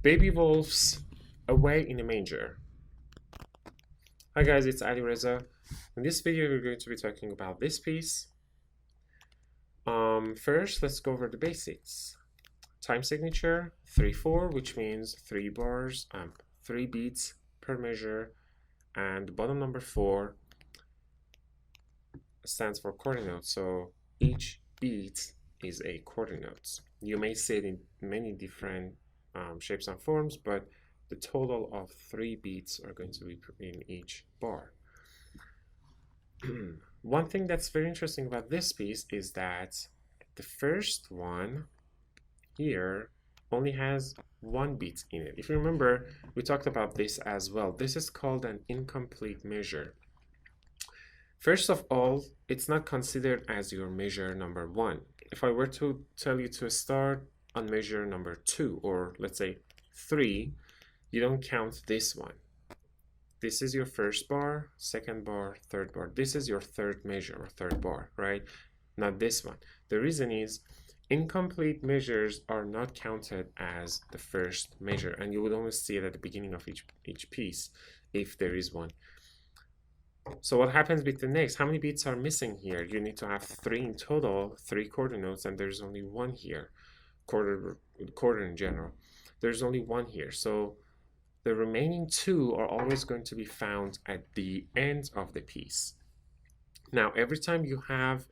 Baby wolves away in a manger. Hi guys, it's Ali Reza. In this video, we're going to be talking about this piece. First, let's go over the basics. Time signature 3/4, which means 3 bars, 3 beats per measure, and bottom number 4 stands for quarter note. So each beat is a quarter note. You may see it in many different shapes and forms, but the total of 3 beats are going to be in each bar. One thing that's very interesting about this piece is that the first one here only has 1 beat in it. If you remember, we talked about this as well. This is called an incomplete measure. First of all, it's not considered as your measure number 1. If I were to tell you to start on measure number 2, or let's say 3, you don't count this one. This is your first bar, second bar, third bar. This is your third measure or third bar, right? Not this one. The reason is incomplete measures are not counted as the first measure, and you would only see it at the beginning of each piece if there is one. So what happens with the next? How many beats are missing here? You need to have 3 in total, 3 quarter notes, and there's only 1 here. Quarter in general. There's only 1 here. So the remaining 2 are always going to be found at the end of the piece. Now, every time you have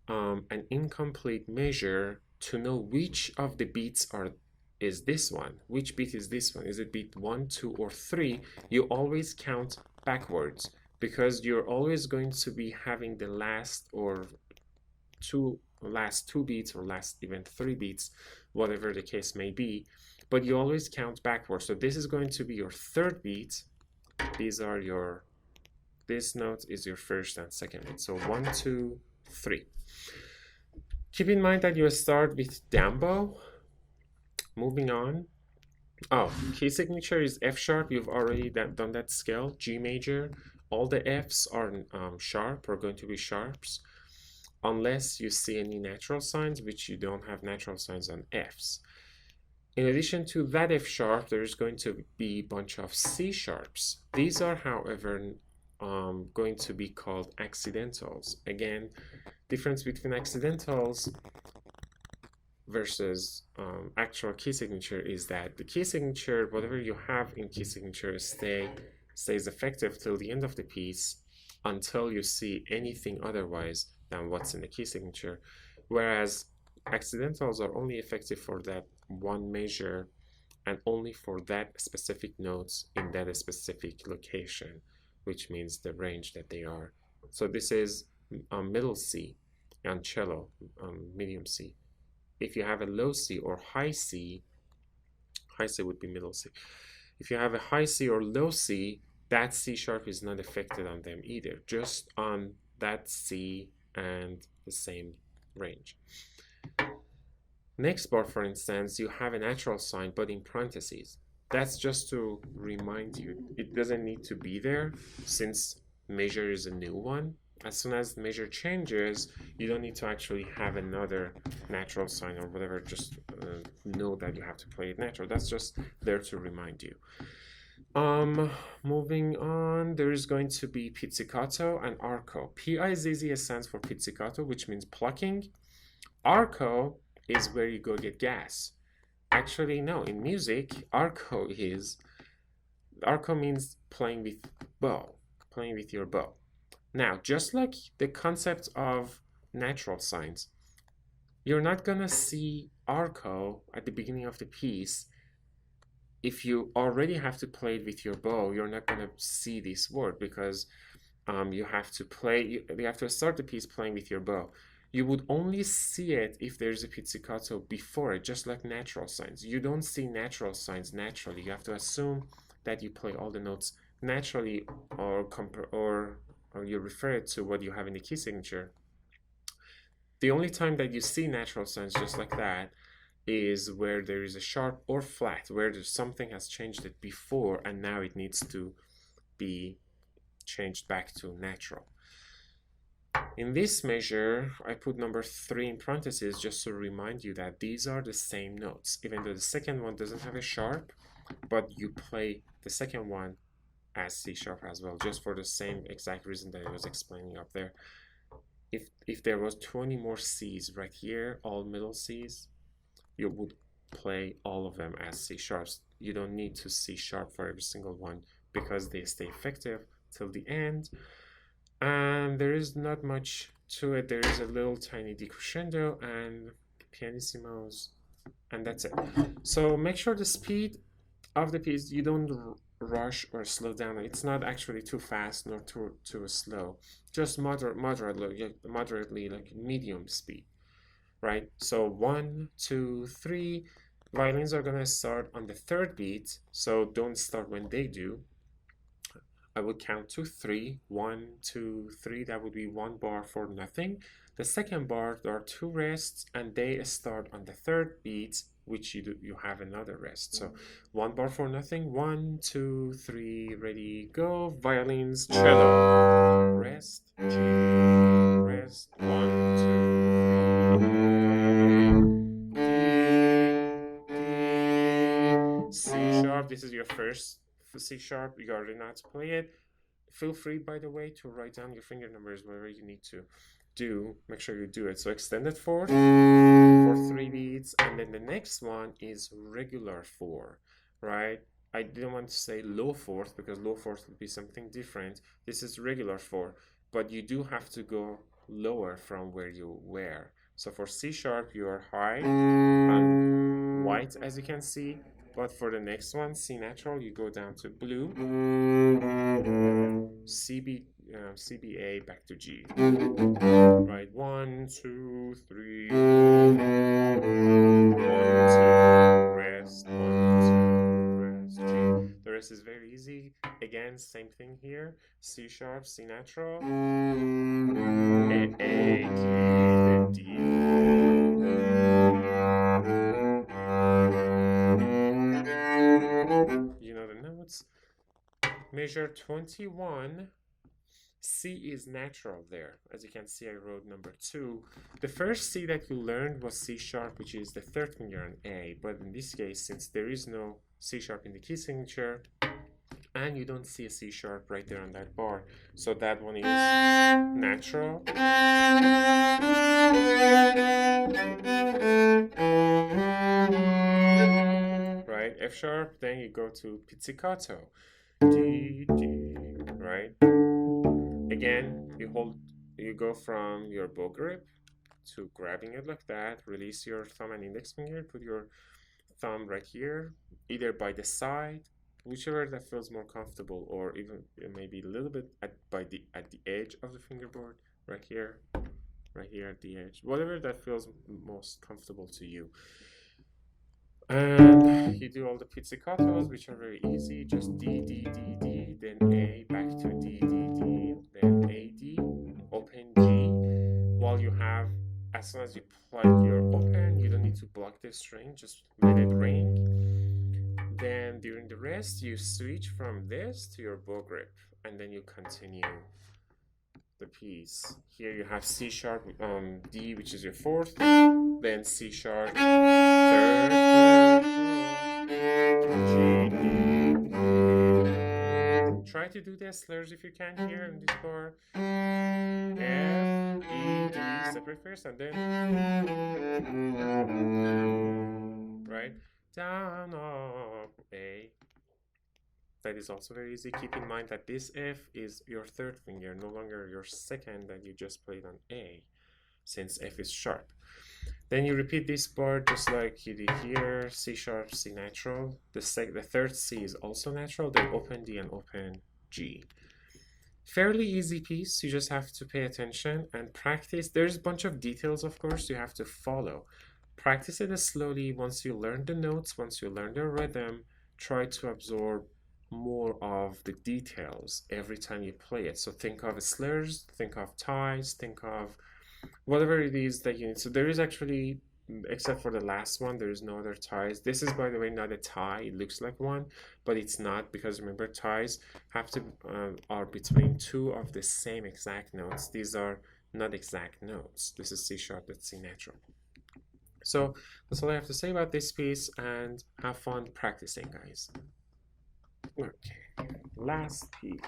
an incomplete measure, to know which of the beats is this one, which beat is this one, is it beat 1, 2, or 3, you always count backwards, because you're always going to be having the last two beats, or last even 3 beats, whatever the case may be, but you always count backwards. So this is going to be your third beat. This note is your first and second beat. So 1, 2, 3. Keep in mind that you start with down bow. Moving on. Oh, key signature is F sharp. You've already done that scale. G major. All the Fs are sharp, or going to be sharps, unless you see any natural signs, which you don't have natural signs on Fs. In addition to that F sharp, there's going to be a bunch of C sharps. These are, however, going to be called accidentals. Again, difference between accidentals versus actual key signature is that the key signature, whatever you have in key signature, stays effective till the end of the piece until you see anything otherwise than what's in the key signature, whereas accidentals are only effective for that one measure and only for that specific notes in that specific location, which means the range that they are. So this is middle C and cello, medium C. If you have a low C or high C would be middle C. If you have a high C or low C, that C sharp is not affected on them either, just on that C and the same range. Next bar, for instance, you have a natural sign, but in parentheses. That's just to remind you. It doesn't need to be there since measure is a new one. As soon as the measure changes, you don't need to actually have another natural sign or whatever. Just know that you have to play it natural. That's just there to remind you. Moving on, there is going to be pizzicato and arco. P-I-Z-Z stands for pizzicato, which means plucking. Arco is where you go get gas. Actually, no, in music, arco means playing with bow, playing with your bow. Now, just like the concept of natural signs, you're not gonna see arco at the beginning of the piece. If you already have to play it with your bow, you're not gonna see this word, because you have to start the piece playing with your bow. You would only see it if there's a pizzicato before it, just like natural signs. You don't see natural signs naturally. You have to assume that you play all the notes naturally, or you refer it to what you have in the key signature. The only time that you see natural signs just like that is where there is a sharp or flat, where something has changed it before and now it needs to be changed back to natural. In this measure, I put number 3 in parentheses just to remind you that these are the same notes, even though the second one doesn't have a sharp, but you play the second one as C sharp as well, just for the same exact reason that I was explaining up there. If there was 20 more C's right here, all middle C's, you would play all of them as C sharps. You don't need to C sharp for every single one because they stay effective till the end. And there is not much to it. There is a little tiny decrescendo and pianissimos, and that's it. So make sure the speed of the piece, you don't rush or slow down. It's not actually too fast nor too slow. Just moderately like medium speed, right? So 1, 2, 3. Violins are gonna start on the third beat, so don't start when they do. I would count to 3. 1, 2, 3. That would be 1 bar for nothing. The second bar, there are 2 rests, and they start on the third beat, which you have another rest. So 1 bar for nothing. 1, 2, 3. Ready, go. Violins, cello. Rest, G, rest. 1, 2, 3. D, C sharp. This is your first C sharp. You already know how to play it. Feel free, by the way, to write down your finger numbers wherever you need to do. Make sure you do it. So extended fourth for 3 beats, and then the next one is regular 4, right? I didn't want to say low fourth because low fourth would be something different. This is regular 4, but you do have to go lower from where you were. So for C sharp, you are high and white, as you can see. But for the next one, C natural, you go down to blue, CBA back to G. Right, 1, 2, 3, 1, 2, rest, 1, 2, rest, G. The rest is very easy. Again, same thing here. C sharp, C natural, A, D, then D. You know the notes. Measure 21. C is natural there. As you can see, I wrote number 2. The first C that you learned was C sharp, which is the third finger on A. But in this case, since there is no C sharp in the key signature, and you don't see a C sharp right there on that bar, so that one is natural. Right, F sharp, then you go to pizzicato. D, D, right? Again, you go from your bow grip to grabbing it like that, release your thumb and index finger, put your thumb right here, either by the side, whichever that feels more comfortable, or even maybe a little bit at the edge of the fingerboard, right here at the edge, whatever that feels most comfortable to you. And you do all the pizzicatos, which are very easy, just D, D, D, D, then A, back to D, D, D, then A, D, open G. While you have, as soon as you plug your open, you don't need to block the string, just let it ring. Then during the rest, you switch from this to your bow grip, and then you continue the piece. Here you have C sharp, D, which is your fourth, then C sharp, third, G, E, try to do the slurs if you can here in this bar. F, E, D, separate first, and then right, down, up, A. That is also very easy. Keep in mind that this F is your third finger, no longer your second that you just played on A, since F is sharp. Then you repeat this bar just like you did here, C sharp, C natural. The third C is also natural, then open D and open G. Fairly easy piece, you just have to pay attention and practice. There's a bunch of details, of course, you have to follow. Practice it slowly. Once you learn the notes, once you learn the rhythm, try to absorb more of the details every time you play it. So think of slurs, think of ties, think of whatever it is that you need. So there is actually, except for the last one, there is no other ties. This is, by the way, not a tie. It looks like one, but it's not, because remember, ties have to are between 2 of the same exact notes. These are not exact notes. This is C sharp, that's C natural. So that's all I have to say about this piece, and have fun practicing, guys. Okay, last piece.